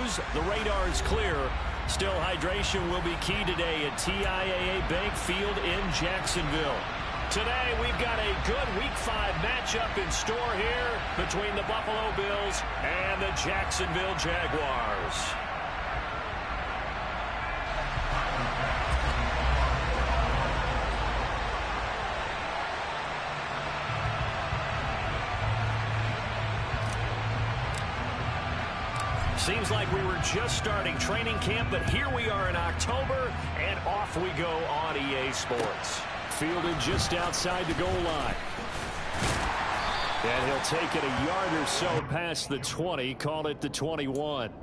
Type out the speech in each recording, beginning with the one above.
news. The radar is clear. Still, hydration will be key today at TIAA Bank Field in Jacksonville. Today, we've got a good Week 5 matchup in store here between the Buffalo Bills and the Jacksonville Jaguars. Seems like we were just starting training camp, but here we are in October, and off we go on EA Sports. Fielded just outside the goal line. And he'll take it a yard or so past the 20, call it the 21.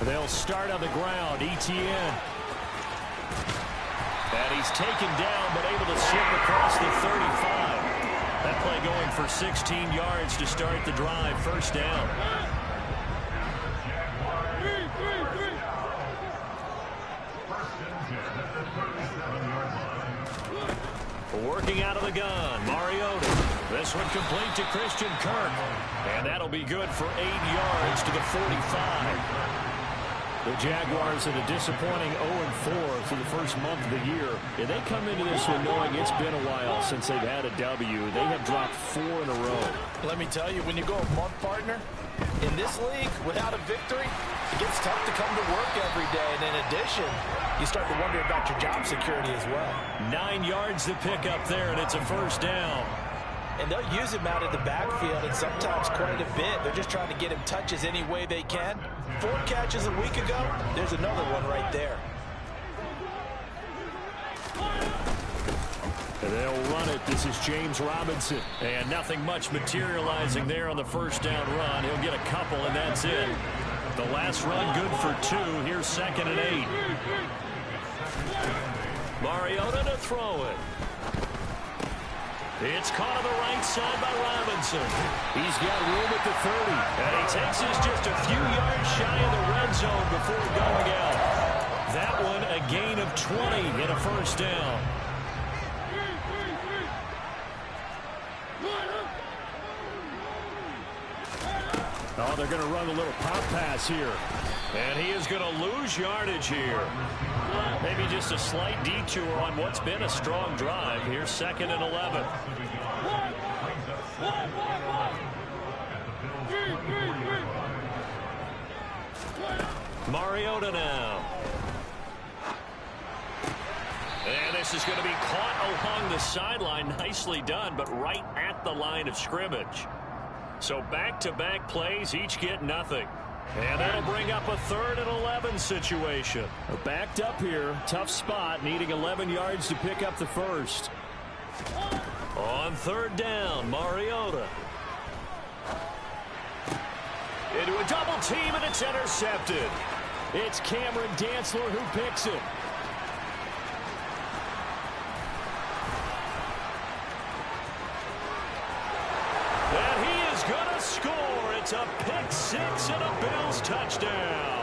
They'll start on the ground. ETN. And he's taken down, but able to slip across the 35. That play going for 16 yards to start the drive. First down. Working out of the gun, Mariota. This one complete to Christian Kirk. And that'll be good for 8 yards to the 45. The Jaguars at a disappointing 0-4 for the first month of the year. And they come into this one knowing it's been a while since they've had a W. They have dropped 4 in a row. Let me tell you, when you go a month, partner, in this league, without a victory, it gets tough to come to work every day. And in addition, you start to wonder about your job security as well. 9 yards to pick up there, and it's a first down. And they'll use him out of the backfield, and sometimes quite a bit. They're just trying to get him touches any way they can. 4 catches a week ago. There's another one right there. And they'll run it. This is James Robinson. And nothing much materializing there on the first down run. He'll get a couple, and that's it. The last run good for 2. Here's 2nd and 8. Mariota to throw it. It's caught on the right side by Robinson. He's got room at the 30. And he takes us just a few yards shy of the red zone before going out. That one a gain of 20 and a first down. Oh, they're going to run a little pop pass here. And he is going to lose yardage here. Maybe just a slight detour on what's been a strong drive. Here's 2nd and 11. Mariota now. And this is going to be caught along the sideline. Nicely done, but right at the line of scrimmage. So back-to-back plays, each get nothing. And that'll bring up a 3rd and 11 situation. They're backed up here. Tough spot, needing 11 yards to pick up the first. On 3rd down, Mariota. Into a double team, and it's intercepted. It's Cameron Dantzler who picks it. And he is going to score. It's a pick 6 and a Bills touchdown.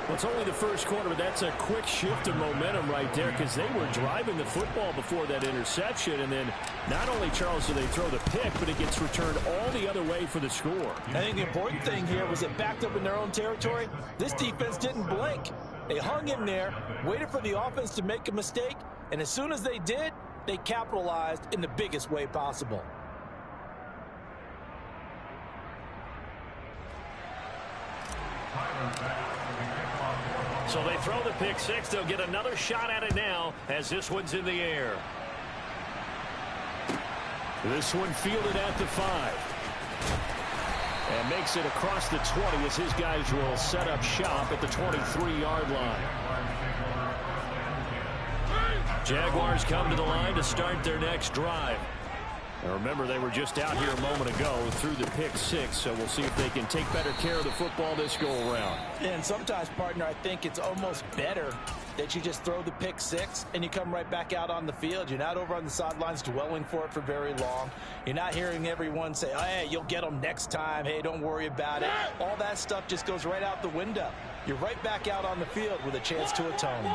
Well, it's only the first quarter, but that's a quick shift of momentum right there because they were driving the football before that interception. And then not only, Charles, do they throw the pick, but it gets returned all the other way for the score. I think the important thing here was it backed up in their own territory. This defense didn't blink. They hung in there, waited for the offense to make a mistake, and as soon as they did, they capitalized in the biggest way possible. So they throw the pick 6. They'll get another shot at it now as this one's in the air. This one fielded at the 5. And makes it across the 20 as his guys will set up shop at the 23-yard line. Jaguars come to the line to start their next drive. Now remember, they were just out here a moment ago through the pick 6, so we'll see if they can take better care of the football this go-around. And sometimes, partner, I think it's almost better that you just throw the pick six and you come right back out on the field. You're not over on the sidelines dwelling for it for very long. You're not hearing everyone say, oh, hey, you'll get them next time. Hey, don't worry about it. All that stuff just goes right out the window. You're right back out on the field with a chance to atone.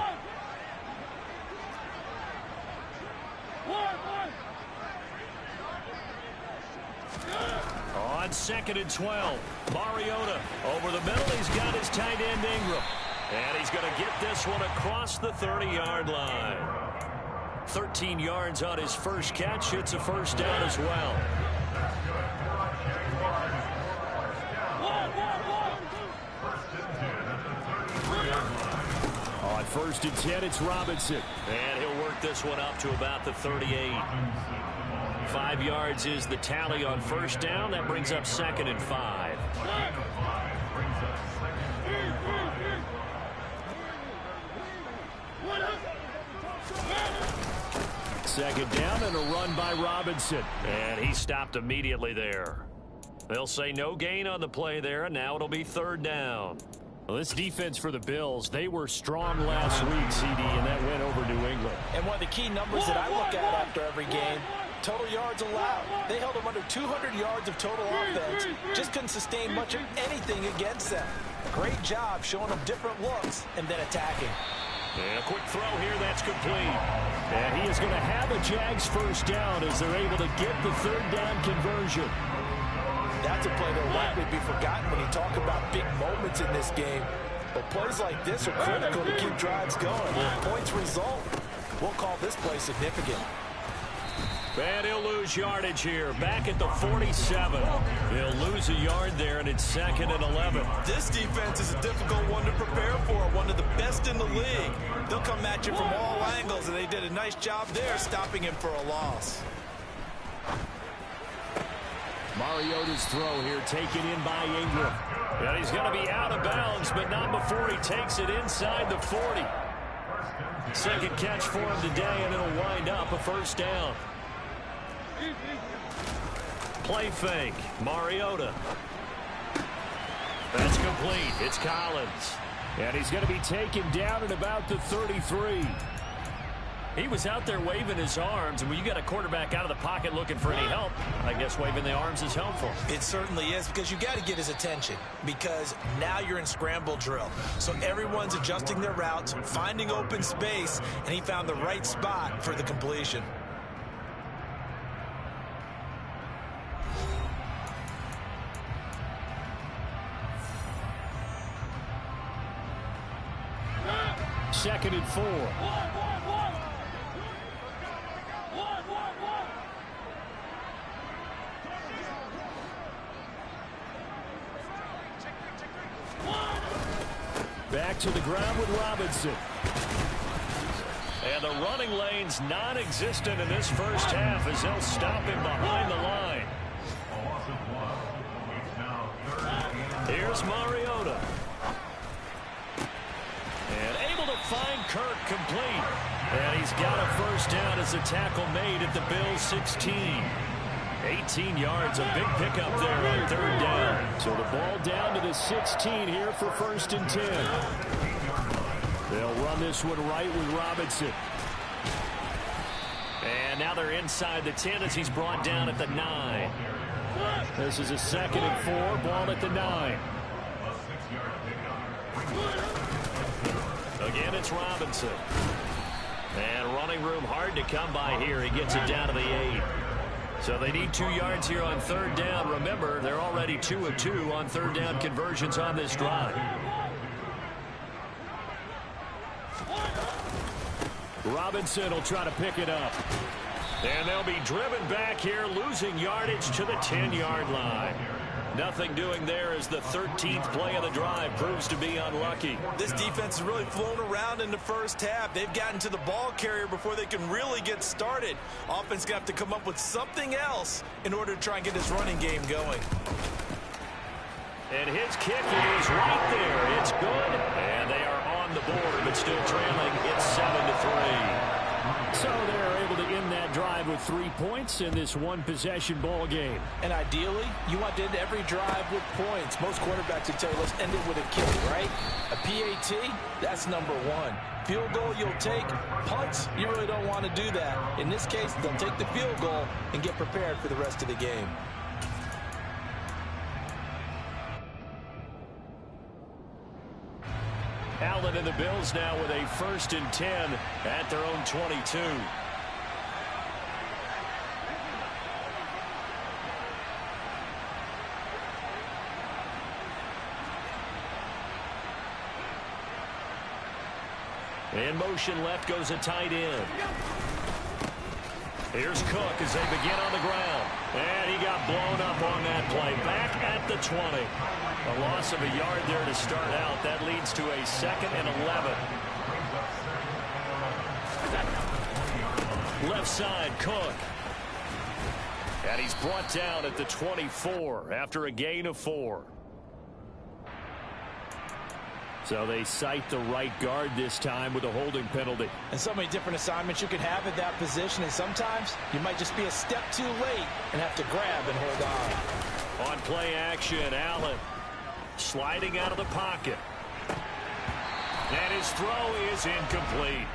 On 2nd and 12, Mariota over the middle. He's got his tight end Ingram. And he's going to get this one across the 30-yard line. 13 yards on his first catch. It's a first down as well. On 1st and 10, it's Robinson. And he'll work this one up to about the 38. 5 yards is the tally on first down. That brings up 2nd and 5. Second down and a run by Robinson. And he stopped immediately there. They'll say no gain on the play there, and now it'll be 3rd down. Well, this defense for the Bills, they were strong last week, CD, and that went over New England. And one of the key numbers that I look at after every game, total yards allowed. They held them under 200 yards of total offense. Just couldn't sustain much of anything against them. Great job showing them different looks and then attacking. And a quick throw here, that's complete. And he is going to have a Jags first down as they're able to get the 3rd down conversion. That's a play that'll likely be forgotten when you talk about big moments in this game. But plays like this are critical to keep drives going. If points result, we'll call this play significant. And he'll lose yardage here. Back at the 47. He'll lose a yard there, and it's 2nd and 11. This defense is a difficult one to prepare for. One of the best in the league. They'll come at you from all angles, and they did a nice job there stopping him for a loss. Mariota's throw here taken in by Ingram. And he's going to be out of bounds, but not before he takes it inside the 40. Second catch for him today, and it'll wind up a first down. Play fake. Mariota. That's complete. It's Collins. And he's going to be taken down at about the 33. He was out there waving his arms, and when you got a quarterback out of the pocket looking for any help, I guess waving the arms is helpful. It certainly is, because you got to get his attention, because now you're in scramble drill. So everyone's adjusting their routes, finding open space, and he found the right spot for the completion. Second and 4. Back to the ground with Robinson. And the running lane's non-existent in this first half as they'll stop him behind the line. Here's Mariota. And able to find Kirk complete. And he's got a first down as a tackle made at the Bills' 16. 18 yards, a big pickup there on 3rd down. So the ball down to the 16 here for 1st and 10. They'll run this one right with Robinson. And now they're inside the 10 as he's brought down at the 9. This is a 2nd and 4, ball at the 9. Again, it's Robinson. And running room hard to come by here. He gets it down to the 8. So they need 2 yards here on 3rd down. Remember, they're already 2 of 2 on 3rd down conversions on this drive. Robinson will try to pick it up. And they'll be driven back here, losing yardage to the 10-yard line. Nothing doing there as the 13th play of the drive proves to be unlucky. This defense has really flown around in the first half. They've gotten to the ball carrier before they can really get started. Offense going to have to come up with something else in order to try and get this running game going. And his kick is right there. It's good. And they are on the board, but still trailing. It's 7-3. So they're able to end that drive with 3 points in this one-possession ball game. And ideally, you want to end every drive with points. Most quarterbacks would tell you, let's end it with a kick, right? A PAT, that's number one. Field goal you'll take. Punts, you really don't want to do that. In this case, they'll take the field goal and get prepared for the rest of the game. Allen and the Bills now with a 1st and 10 at their own 22. In motion left goes a tight end. Here's Cook as they begin on the ground. And he got blown up on that play. Back at the 20. A loss of a yard there to start out. That leads to a 2nd and 11. Left side, Cook. And he's brought down at the 24 after a gain of 4. So they cite the right guard this time with a holding penalty. And so many different assignments you can have at that position, and sometimes you might just be a step too late and have to grab and hold on. On play action, Allen sliding out of the pocket. And his throw is incomplete.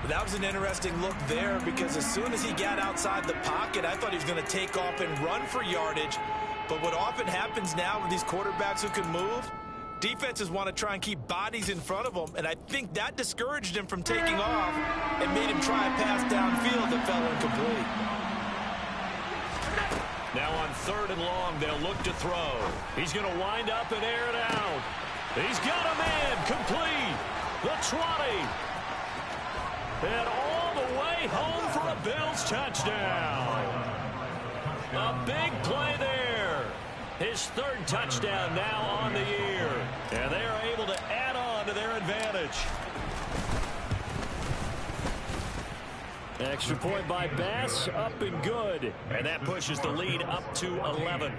That was an interesting look there because as soon as he got outside the pocket, I thought he was going to take off and run for yardage. But what often happens now with these quarterbacks who can move, defenses want to try and keep bodies in front of them, and I think that discouraged him from taking off and made him try a pass downfield that fell incomplete. Now on 3rd and long, they'll look to throw. He's going to wind up and air it out. He's got a man complete. The 20. And all the way home for a Bills touchdown. A big play there. His 3rd touchdown now on the year. And they are able to add on to their advantage. Extra point by Bass, up and good. And that pushes the lead up to 11.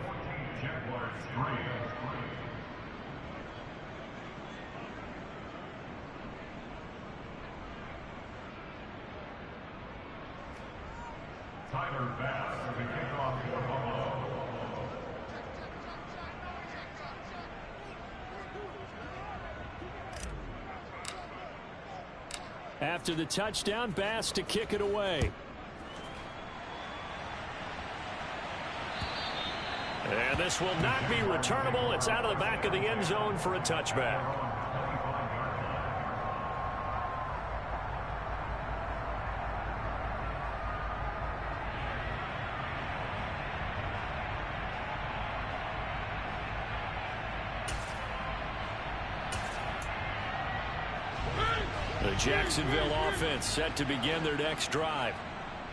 Tyler Bass for the kickoff for Buffalo. After the touchdown, Bass to kick it away. And this will not be returnable. It's out of the back of the end zone for a touchback. The Jacksonville offense set to begin their next drive.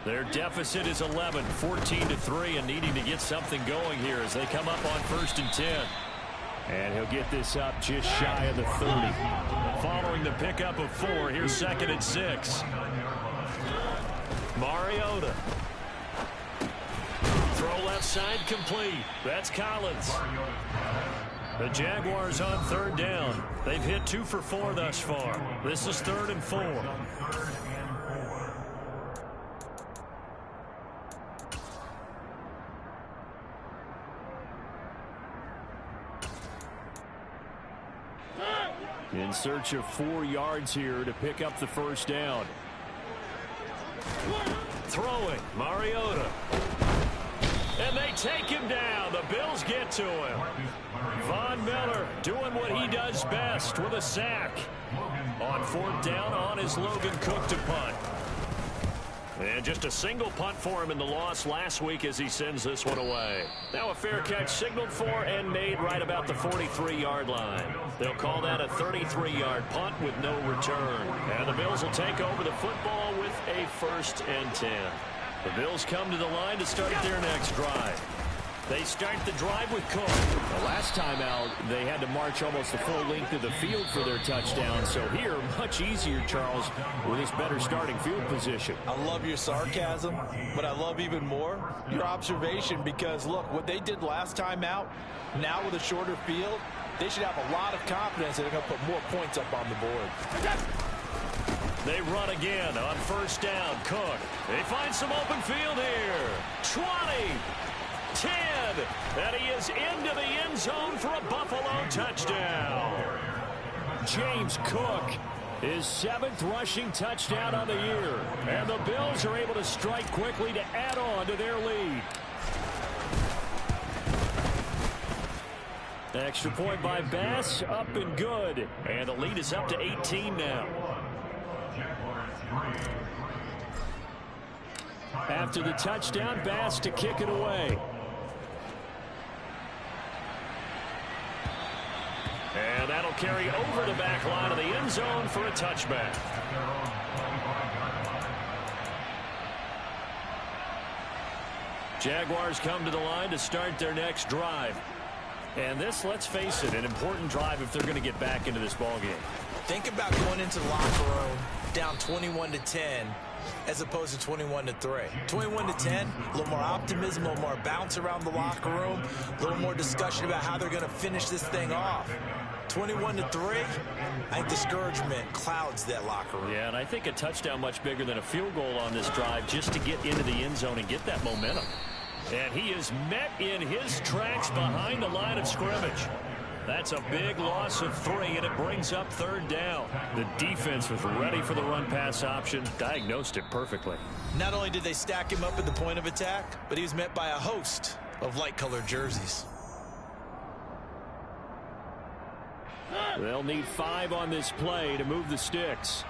Their deficit is 11, 14-3, and needing to get something going here as they come up on 1st and 10. And he'll get this up just shy of the 30. Following the pickup of 4, here's 2nd and 6. Mariota. Throw left side complete. That's Collins. The Jaguars on 3rd down. They've hit 2 for 4 thus far. This is 3rd and 4. In search of 4 yards here to pick up the 1st down. Throwing, Mariota. And they take him down. The Bills get to him. Von Miller doing what he does best with a sack. On 4th down on his Logan Cook to punt. And just a single punt for him in the loss last week as he sends this one away. Now a fair catch signaled for and made right about the 43-yard line. They'll call that a 33-yard punt with no return. And the Bills will take over the football with a 1st and 10. The Bills come to the line to start their next drive. They start the drive with Cook. The last time out, they had to march almost the full length of the field for their touchdown. So here, much easier, Charles, with this better starting field position. I love your sarcasm, but I love even more your observation because, look, what they did last time out, now with a shorter field, they should have a lot of confidence that they're going to put more points up on the board. They run again on first down. Cook. They find some open field here. 20. 10. And he is into the end zone for a Buffalo touchdown. James Cook, his 7th rushing touchdown on the year. And the Bills are able to strike quickly to add on to their lead. Extra point by Bass, up and good. And the lead is up to 18 now. After the touchdown, Bass to kick it away. And that'll carry over the back line of the end zone for a touchback. Jaguars come to the line to start their next drive. And this, let's face it, an important drive if they're going to get back into this ballgame. Think about going into the locker room down 21-10 as opposed to 21-3. 21-10, a little more optimism, a little more bounce around the locker room, a little more discussion about how they're going to finish this thing off. 21-3, I think discouragement clouds that locker room. Yeah, and I think a touchdown much bigger than a field goal on this drive just to get into the end zone and get that momentum. And he is met in his tracks behind the line of scrimmage. That's a big loss of 3, and it brings up 3rd down. The defense was ready for the run-pass option, diagnosed it perfectly. Not only did they stack him up at the point of attack, but he was met by a host of light-colored jerseys. They'll need 5 on this play to move the sticks.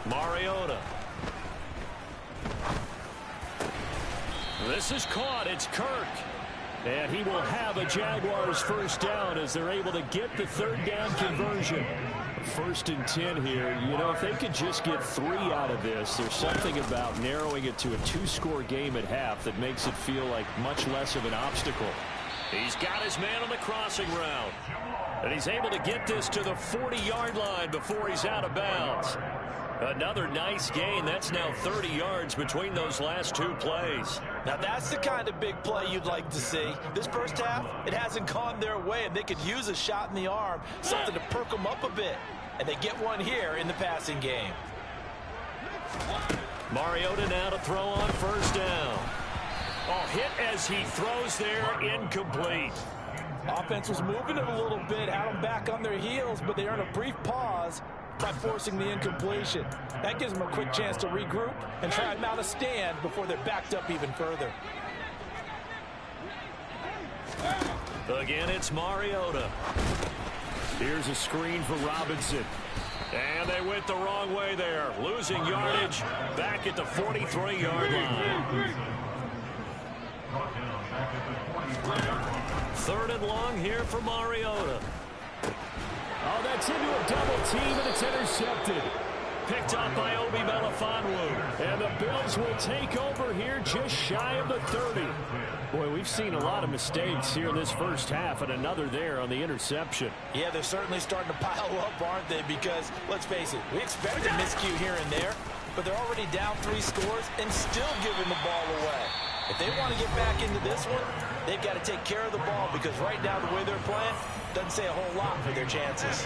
Mariota. This is caught. It's Kirk. And he will have a Jaguars first down as they're able to get the 3rd down conversion. 1st and 10 here. You know, if they could just get 3 out of this, there's something about narrowing it to a 2-score game at half that makes it feel like much less of an obstacle. He's got his man on the crossing route. And he's able to get this to the 40-yard line before he's out of bounds. Another nice gain. That's now 30 yards between those last 2 plays. Now that's the kind of big play you'd like to see. This first half, it hasn't gone their way, and they could use a shot in the arm, something to perk them up a bit. And they get one here in the passing game. Mariota now to throw on first down. Oh, hit as he throws there, incomplete. Offense was moving it a little bit, had them back on their heels, but they earn a brief pause by forcing the incompletion. That gives them a quick chance to regroup and try and mount a stand before they're backed up even further. Again, it's Mariota. Here's a screen for Robinson. And they went the wrong way there. Losing yardage back at the 43-yard line. 3rd and long here for Mariota. Oh, that's into a double team, and it's intercepted. Picked up by Obi Melifonwu. And the Bills will take over here just shy of the 30. Boy, we've seen a lot of mistakes here in this first half, and another there on the interception. Yeah, they're certainly starting to pile up, aren't they? Because, let's face it, we expected a miscue here and there, but they're already down 3 scores and still giving the ball away. If they want to get back into this one, they've got to take care of the ball, because right now the way they're playing doesn't say a whole lot for their chances.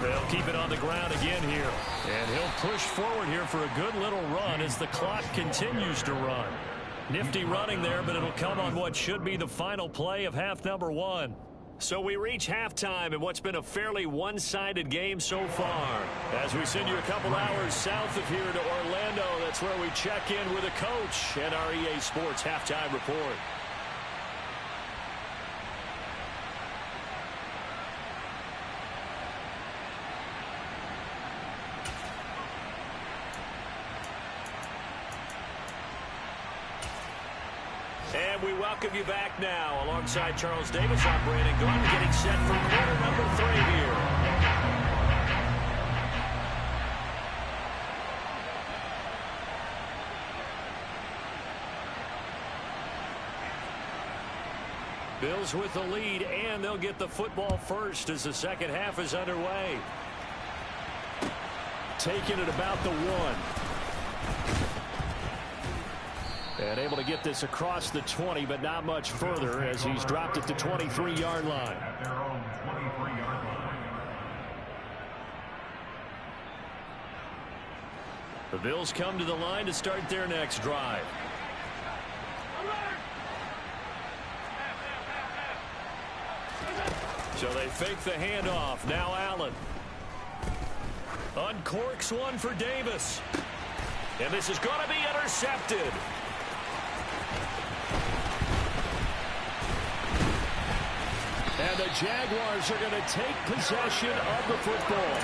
They'll keep it on the ground again here. And he'll push forward here for a good little run as the clock continues to run. Nifty running there, but it'll come on what should be the final play of half number 1. So we reach halftime in what's been a fairly one-sided game so far. As we send you a couple hours south of here to Orlando, that's where we check in with a coach at our EA Sports Halftime Report. And we welcome you back now. Alongside Charles Davis, I'm Brandon Gordon, getting set for quarter number 3 here. Bills with the lead, and they'll get the football first as the second half is underway. Taking it about the 1. And able to get this across the 20, but not much further as he's dropped at the 23-yard line. The Bills come to the line to start their next drive. So they fake the handoff. Now Allen. Uncorks one for Davis. And this is going to be intercepted. And the Jaguars are going to take possession of the football.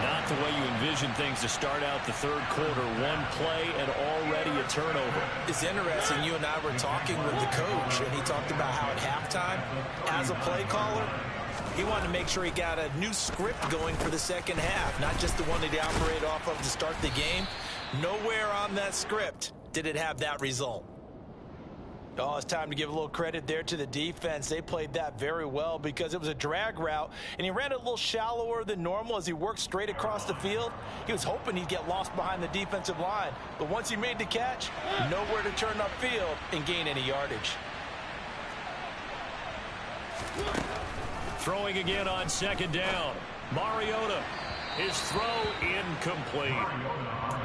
Not the way you envision things to start out the third quarter. One play and already a turnover. It's interesting. You and I were talking with the coach, and he talked about how at halftime, as a play caller, he wanted to make sure he got a new script going for the second half, not just the one that he operated off of to start the game. Nowhere on that script did it have that result. Oh, it's time to give a little credit there to the defense. They played that very well because it was a drag route, and he ran it a little shallower than normal as he worked straight across the field. He was hoping he'd get lost behind the defensive line, but once he made the catch, nowhere to turn upfield and gain any yardage. Throwing again on second down. Mariota. His throw incomplete.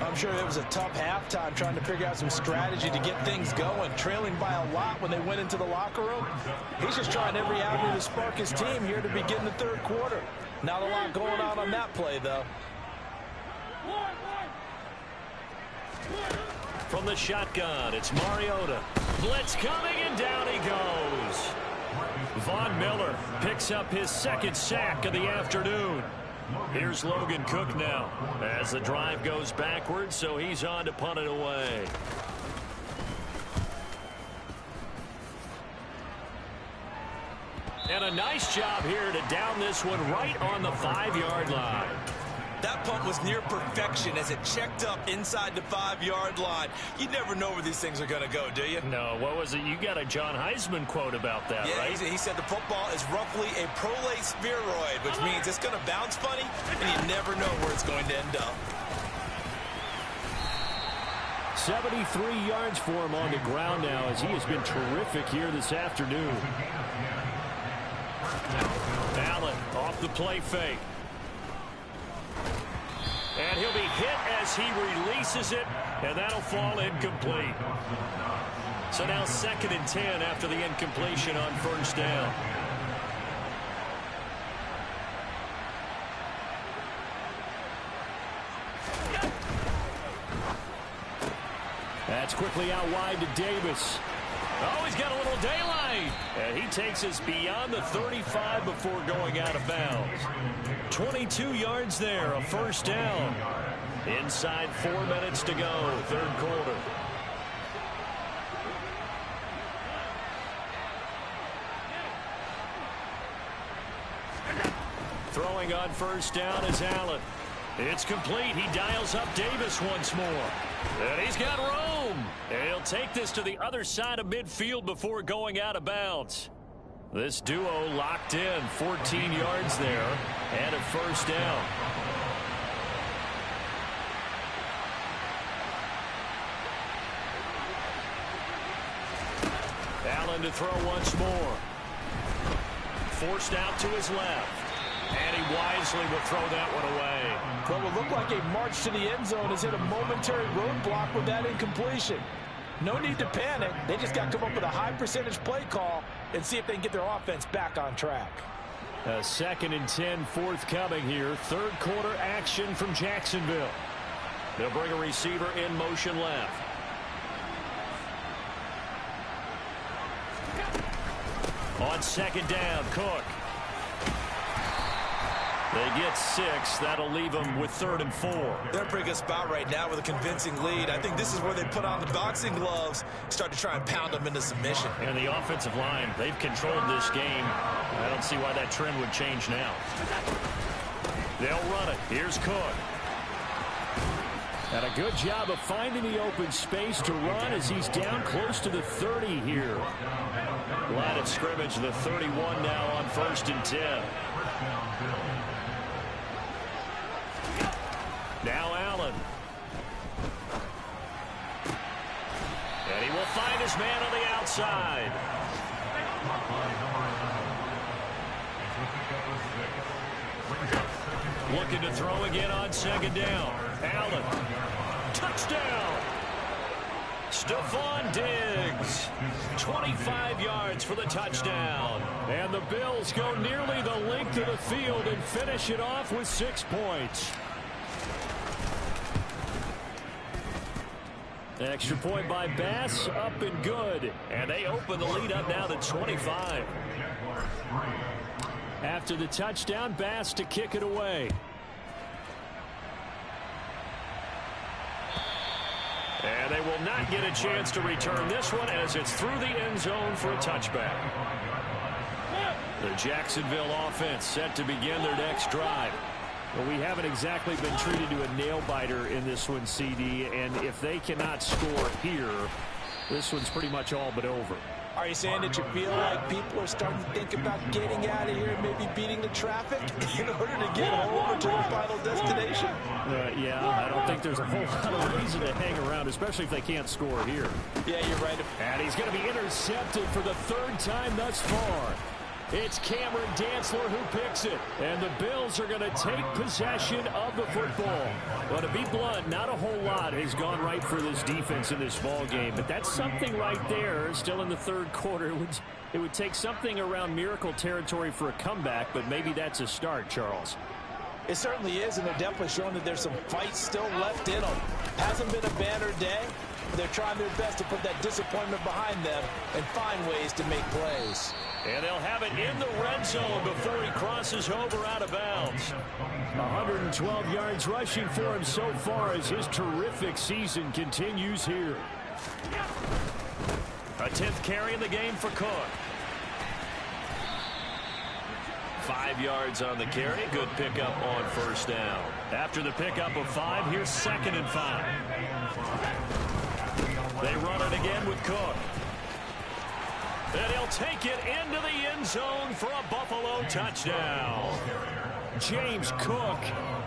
I'm sure it was a tough halftime trying to figure out some strategy to get things going. Trailing by a lot when they went into the locker room. He's just trying every avenue to spark his team here to begin the third quarter. Not a lot going on that play, though. From the shotgun, it's Mariota. Blitz coming, and down he goes. Von Miller picks up his second sack of the afternoon. Here's Logan Cook now as the drive goes backwards, so he's on to punt it away. And a nice job here to down this one right on the 5-yard line. That punt was near perfection as it checked up inside the 5-yard line. You never know where these things are going to go, do you? No, what was it? You got a John Heisman quote about that, yeah, right? He said the football is roughly a prolate spheroid, which means it's going to bounce funny, and you never know where it's going to end up. 73 yards for him on the ground now as he has been terrific here this afternoon. Allen off the play fake. And he'll be hit as he releases it, and that'll fall incomplete. So now 2nd and 10 after the incompletion on first down. That's quickly out wide to Davis. Oh, he's got a little daylight. And he takes us beyond the 35 before going out of bounds. 22 yards there, a first down. Inside 4 minutes to go, third quarter. Throwing on first down is Allen. It's complete. He dials up Davis once more. And he's got room. And he'll take this to the other side of midfield before going out of bounds. This duo locked in, 14 yards there, and a first down. Allen to throw once more. Forced out to his left. And he wisely will throw that one away. What will look like a march to the end zone has hit a momentary roadblock with that incompletion. No need to panic. They just got to come up with a high percentage play call and see if they can get their offense back on track. 2nd and 10 forthcoming here. Third quarter action from Jacksonville. They'll bring a receiver in motion left. On second down, Cook. They get 6. That'll leave them with 3rd and 4. They're in a pretty good spot right now with a convincing lead. I think this is where they put on the boxing gloves, start to try and pound them into submission. And the offensive line, they've controlled this game. I don't see why that trend would change now. They'll run it. Here's Cook. And a good job of finding the open space to run as he's down close to the 30 here. Line of scrimmage, the 31 now on 1st and 10. Now Allen. And he will find his man on the outside. Looking to throw again on second down. Allen. Touchdown! Stephon Diggs, 25 yards for the touchdown. And the Bills go nearly the length of the field and finish it off with 6 points. Extra point by Bass, up and good. And they open the lead up now to 25. After the touchdown, Bass to kick it away. And they will not get a chance to return this one as it's through the end zone for a touchback. The Jacksonville offense set to begin their next drive. Well, we haven't exactly been treated to a nail-biter in this one, CD, and if they cannot score here, this one's pretty much all but over. Are you saying that you feel like people are starting to think about getting out of here and maybe beating the traffic in order to get home or to their final destination? Yeah, I don't think there's a whole lot of reason to hang around, especially if they can't score here. Yeah, you're right. And he's going to be intercepted for the 3rd time thus far. It's Cameron Dantzler who picks it. And the Bills are going to take possession of the football. Well, to be blunt, not a whole lot has gone right for this defense in this ball game. But that's something right there. Still in the 3rd quarter. It would take something around miracle territory for a comeback, but maybe that's a start, Charles. It certainly is, and they're definitely showing that there's some fight still left in them. Hasn't been a banner day. They're trying their best to put that disappointment behind them and find ways to make plays. And they'll have it in the red zone before he crosses over out of bounds. 112 yards rushing for him so far as his terrific season continues here. A 10th carry in the game for Cook. 5 yards on the carry. Good pickup on 1st down. After the pickup of 5, here's 2nd and 5. They run it again with Cook. And he'll take it into the end zone for a Buffalo touchdown. James Cook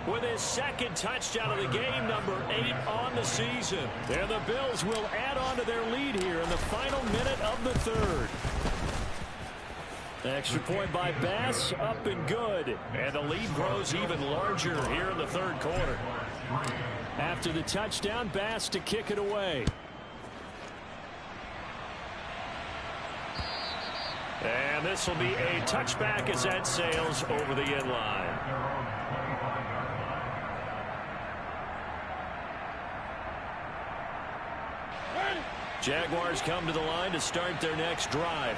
with his 2nd touchdown of the game, number 8 on the season. And the Bills will add on to their lead here in the final minute of the 3rd. Extra point by Bass, up and good. And the lead grows even larger here in the 3rd quarter. After the touchdown, Bass to kick it away. And this will be a touchback as that sails over the end line. Jaguars come to the line to start their next drive.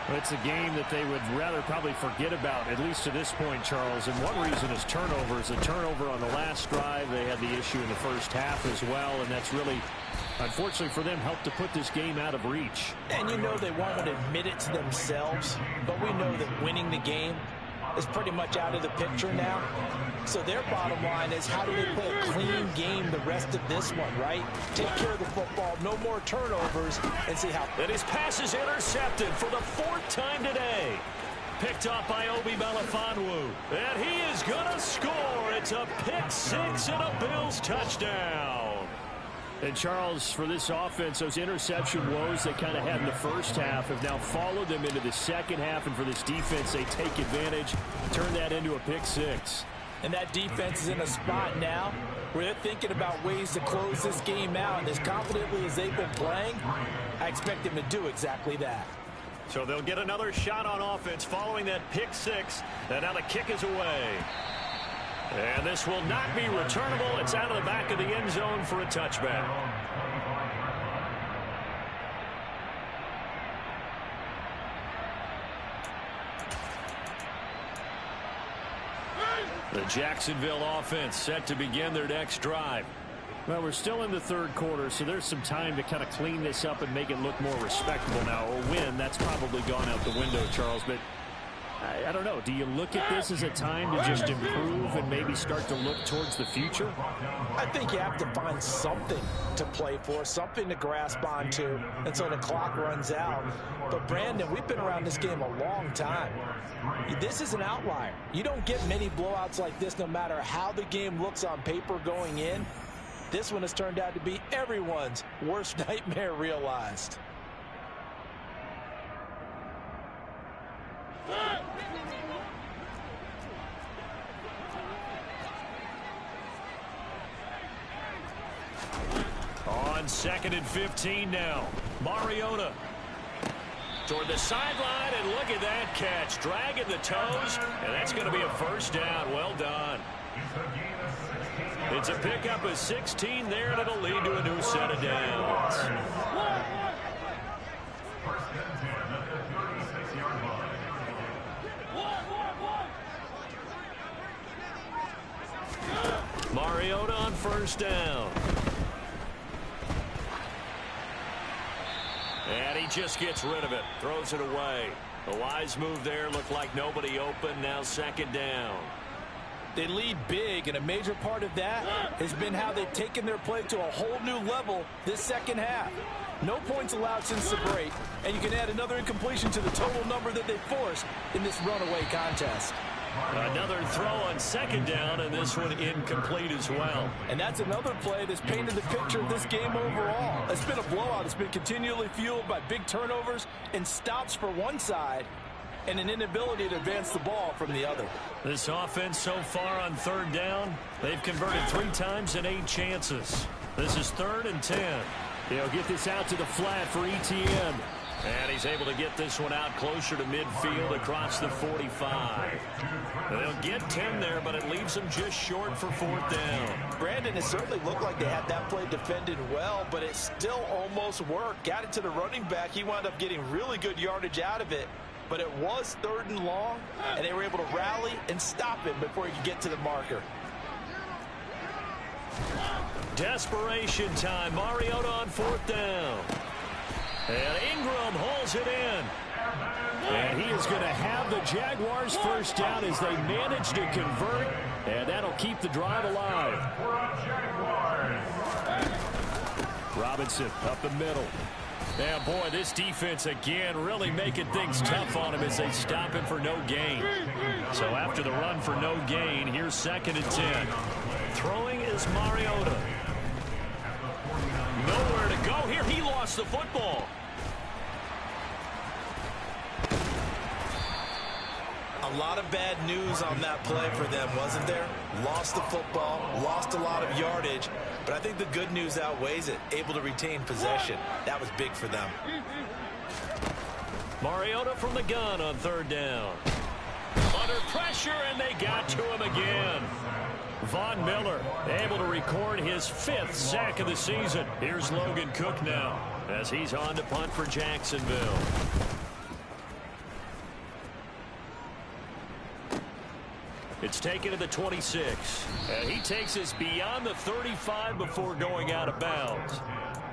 Well, it's a game that they would rather probably forget about, at least to this point, Charles. And one reason is turnovers. A turnover on the last drive. They had the issue in the 1st half as well, and that's really, unfortunately for them, helped to put this game out of reach. And you know they won't admit it to themselves, but we know that winning the game is pretty much out of the picture now. So their bottom line is, how do they play a clean game the rest of this one, right? Take care of the football, no more turnovers, and see how. And his pass is intercepted for the 4th time today. Picked off by Obi Melifonwu. And he is going to score. It's a pick-6 and a Bills touchdown. And Charles, for this offense, those interception woes they kind of had in the 1st half have now followed them into the 2nd half. And for this defense, they take advantage, turn that into a pick-6. And that defense is in a spot now where they're thinking about ways to close this game out. And as confidently as they've been playing, I expect them to do exactly that. So they'll get another shot on offense following that pick-6. And now the kick is away. And this will not be returnable. It's out of the back of the end zone for a touchback. The Jacksonville offense set to begin their next drive. Well, we're still in the 3rd quarter, so there's some time to kind of clean this up and make it look more respectable now. A win, that's probably gone out the window, Charles, but I don't know. Do you look at this as a time to just improve and maybe start to look towards the future? I think you have to find something to play for, something to grasp onto until the clock runs out. But, Brandon, we've been around this game a long time. This is an outlier. You don't get many blowouts like this no matter how the game looks on paper going in. This one has turned out to be everyone's worst nightmare realized. on 2nd and 15 now. Mariota toward the sideline, and look at that catch. Dragging the toes, and that's going to be a first down. Well done. It's a pickup of 16 there, and it'll lead to a new set of downs. Mariota on first down. And he just gets rid of it. Throws it away. A wise move there. Looked like nobody open. Now 2nd down. They lead big, and a major part of that has been how they've taken their play to a whole new level this second half. No points allowed since the break, and you can add another incompletion to the total number that they forced in this runaway contest. Another throw on 2nd down, and this one incomplete as well. And that's another play that's painted the picture of this game overall. It's been a blowout. It's been continually fueled by big turnovers and stops for one side and an inability to advance the ball from the other. This offense so far on 3rd down, they've converted 3 times in 8 chances. This is 3rd and 10. They'll get this out to the flat for ETN. And he's able to get this one out closer to midfield across the 45. They'll get 10 there, but it leaves them just short for 4th down. Brandon, it certainly looked like they had that play defended well, but it still almost worked. Got it to the running back. He wound up getting really good yardage out of it. But it was 3rd and long, and they were able to rally and stop him before he could get to the marker. Desperation time. Mariota on 4th down. And Ingram holds it in. And he is going to have the Jaguars first down as they manage to convert. And that'll keep the drive alive. Robinson up the middle. And boy, this defense again really making things tough on him as they stop him for no gain. So after the run for no gain, here's 2nd and 10. Throwing is Mariota. Nowhere to go here. He lost the football. A lot of bad news on that play for them, wasn't there? Lost the football, lost a lot of yardage, but I think the good news outweighs it. Able to retain possession. That was big for them. Mariota from the gun on 3rd down. Under pressure, and they got to him again. Von Miller able to record his 5th sack of the season. Here's Logan Cook now as he's on to punt for Jacksonville. It's taken to the 26. And he takes us beyond the 35 before going out of bounds.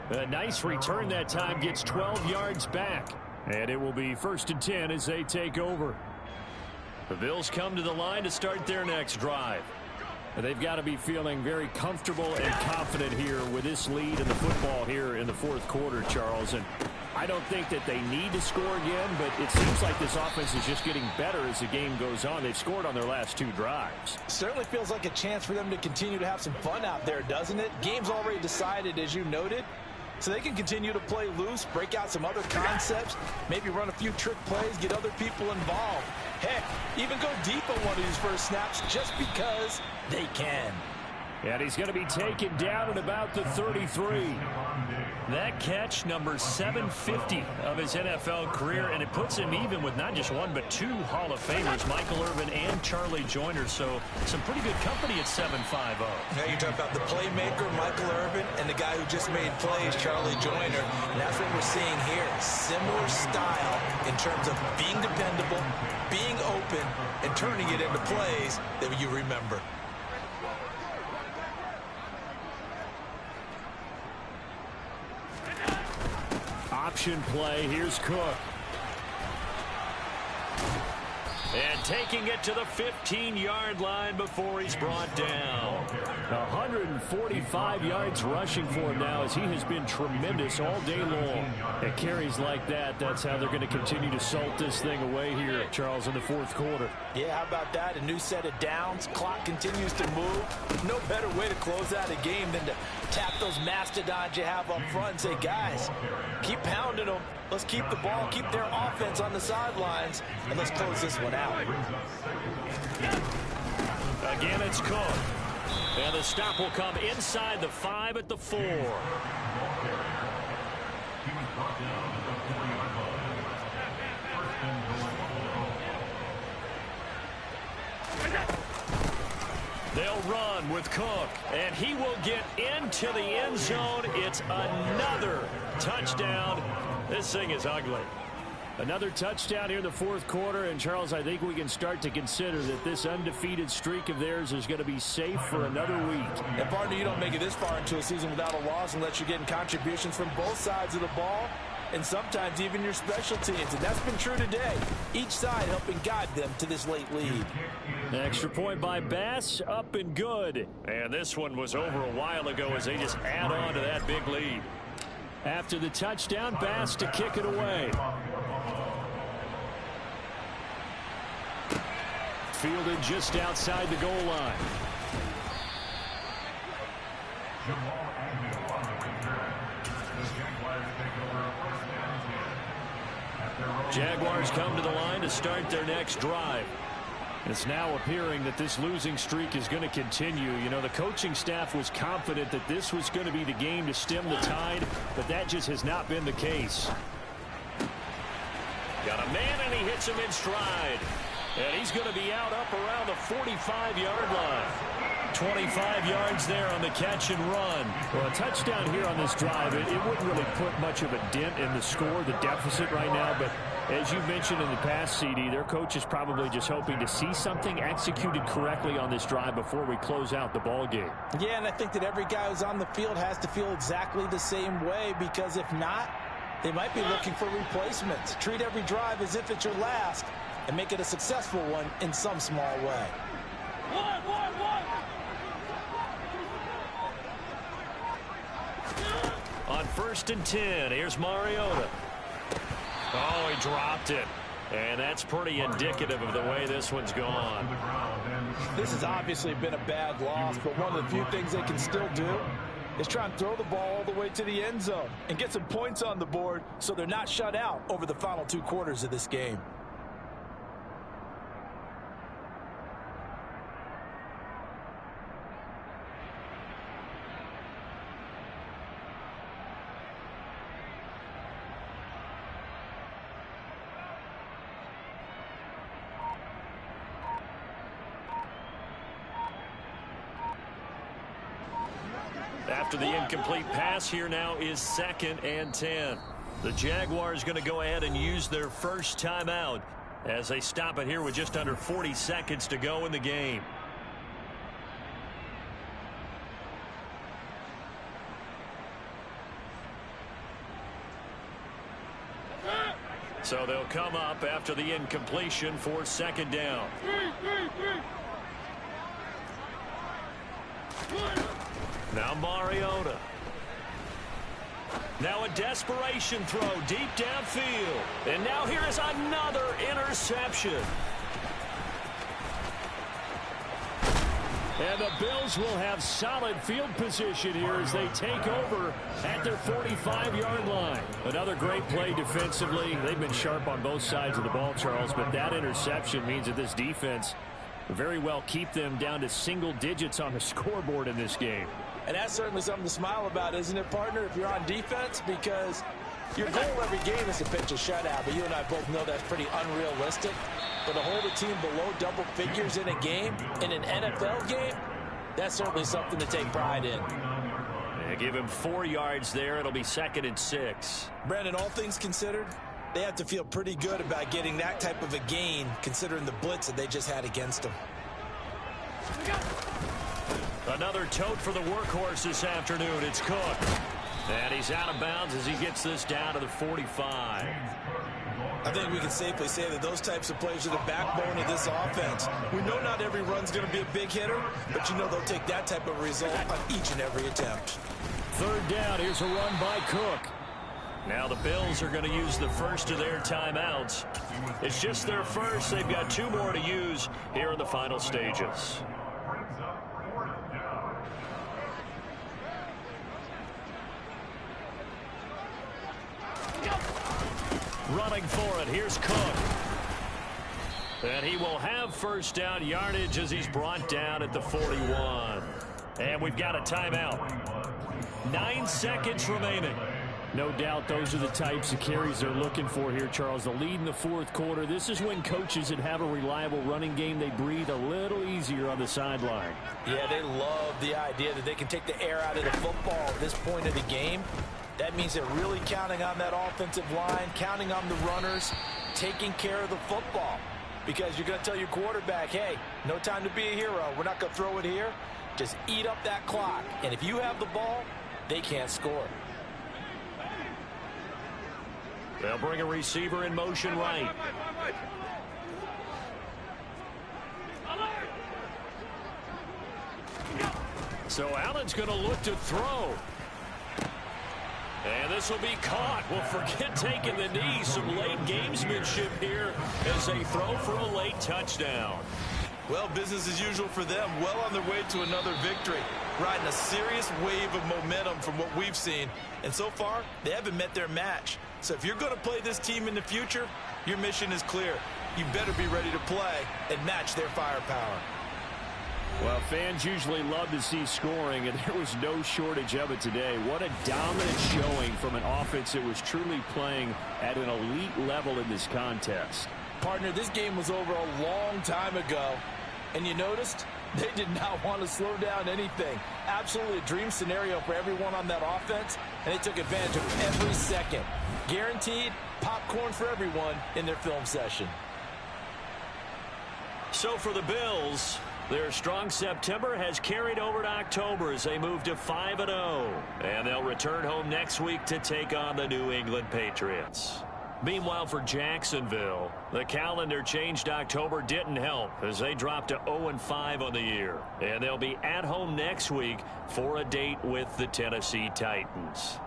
A nice return that time, gets 12 yards back. And it will be 1st and 10 as they take over. The Bills come to the line to start their next drive. And they've got to be feeling very comfortable and confident here with this lead in the football here in the 4th quarter, Charles. And I don't think that they need to score again, but it seems like this offense is just getting better as the game goes on. They've scored on their last 2 drives. Certainly feels like a chance for them to continue to have some fun out there, doesn't it? Game's already decided, as you noted. So they can continue to play loose, break out some other concepts, maybe run a few trick plays, get other people involved. Heck, even go deep on one of these first snaps just because they can. And he's going to be taken down at about the 33. That catch, number 750 of his NFL career, and it puts him even with not just 1 but 2 Hall of Famers, Michael Irvin and Charlie Joyner. So some pretty good company at 750. Now you're talking about the playmaker, Michael Irvin, and the guy who just made plays, Charlie Joyner. And that's what we're seeing here. Similar style in terms of being dependable, being open, and turning it into plays that you remember. Option play. Here's Cook. And taking it to the 15-yard line before he's brought down. 145 yards rushing for him now as he has been tremendous all day long. At carries like that, that's how they're going to continue to salt this thing away here, Charles, in the 4th quarter. Yeah, how about that? A new set of downs. Clock continues to move. No better way to close out a game than to tap those mastodons you have up front and say, guys, keep pounding them. Let's keep the ball, keep their offense on the sidelines, and let's close this one out. Again, it's Cook. And the stop will come inside the 5 at the 4. He was brought down at the 40-yard line. First and goal. They'll run with Cook, and he will get into the end zone. It's another touchdown. This thing is ugly. Another touchdown here in the fourth quarter, and Charles, I think we can start to consider that this undefeated streak of theirs is going to be safe for another week. And partner, you don't make it this far into a season without a loss unless you're getting contributions from both sides of the ball, and sometimes even your special teams, and that's been true today. Each side helping guide them to this late lead. Extra point by Bass, up and good. And this one was over a while ago as they just add on to that big lead. After the touchdown, Bass to kick it away. Fielded just outside the goal line. Jaguars come to the line to start their next drive. It's now appearing that this losing streak is going to continue. You know, the coaching staff was confident that this was going to be the game to stem the tide, but that just has not been the case. Got a man, and he hits him in stride. And he's going to be out up around the 45-yard line. 25 yards there on the catch and run. Well, a touchdown here on this drive, it wouldn't really put much of a dent in the score, the deficit right now, but as you mentioned in the past, CD, their coach is probably just hoping to see something executed correctly on this drive before we close out the ball game. Yeah, and I think that every guy who's on the field has to feel exactly the same way, because if not, they might be looking for replacements. Treat every drive as if it's your last and make it a successful one in some small way. On 1st and 10, here's Mariota. Oh, he dropped it. And that's pretty indicative of the way this one's gone. This has obviously been a bad loss, but one of the few things they can still do is try and throw the ball all the way to the end zone and get some points on the board so they're not shut out over the final 2 quarters of this game. After the incomplete pass, here now is 2nd and 10. The Jaguars going to go ahead and use their first timeout as they stop it here with just under 40 seconds to go in the game. So they'll come up after the incompletion for 2nd down. Now Mariota. Now a desperation throw deep downfield. And now here is another interception. And the Bills will have solid field position here as they take over at their 45-yard line. Another great play defensively. They've been sharp on both sides of the ball, Charles, but that interception means that this defense very well keep them down to single digits on the scoreboard in this game. And that's certainly something to smile about, isn't it, partner, if you're on defense? Because your goal every game is to pitch a shutout, but you and I both know that's pretty unrealistic. But to hold a team below double figures in a game, in an NFL game, that's certainly something to take pride in. Yeah, give him 4 yards there. It'll be 2nd and 6. Brandon, all things considered, they have to feel pretty good about getting that type of a gain, considering the blitz that they just had against them. Another tote for the workhorse this afternoon. It's Cook. And he's out of bounds as he gets this down to the 45. I think we can safely say that those types of plays are the backbone of this offense. We know not every run's going to be a big hitter, but you know they'll take that type of result on each and every attempt. 3rd down. Here's a run by Cook. Now the Bills are going to use the first of their timeouts. It's just their first. They've got 2 more to use here in the final stages. Running for it, here's Cook. And he will have first down yardage as he's brought down at the 41. And we've got a timeout. 9 seconds remaining. No doubt those are the types of carries they're looking for here, Charles. The lead in the fourth quarter. This is when coaches that have a reliable running game, they breathe a little easier on the sideline. Yeah, they love the idea that they can take the air out of the football at this point of the game. That means they're really counting on that offensive line, counting on the runners, taking care of the football. Because you're going to tell your quarterback, hey, no time to be a hero. We're not going to throw it here. Just eat up that clock. And if you have the ball, they can't score. They'll bring a receiver in motion right. So Allen's going to look to throw. And this will be caught. Well, forget taking the knee. Some late gamesmanship here as they throw for a late touchdown. Well, business as usual for them. Well on their way to another victory. Riding a serious wave of momentum from what we've seen. And so far, they haven't met their match. So if you're going to play this team in the future, your mission is clear. You better be ready to play and match their firepower. Well, fans usually love to see scoring, and there was no shortage of it today. What a dominant showing from an offense that was truly playing at an elite level in this contest. Partner, this game was over a long time ago. And you noticed they did not want to slow down anything. Absolutely a dream scenario for everyone on that offense, and they took advantage of every second. Guaranteed popcorn for everyone in their film session. So for the Bills, their strong September has carried over to October as they move to 5-0. And they'll return home next week to take on the New England Patriots. Meanwhile, for Jacksonville, the calendar changed October didn't help as they dropped to 0-5 on the year. And they'll be at home next week for a date with the Tennessee Titans.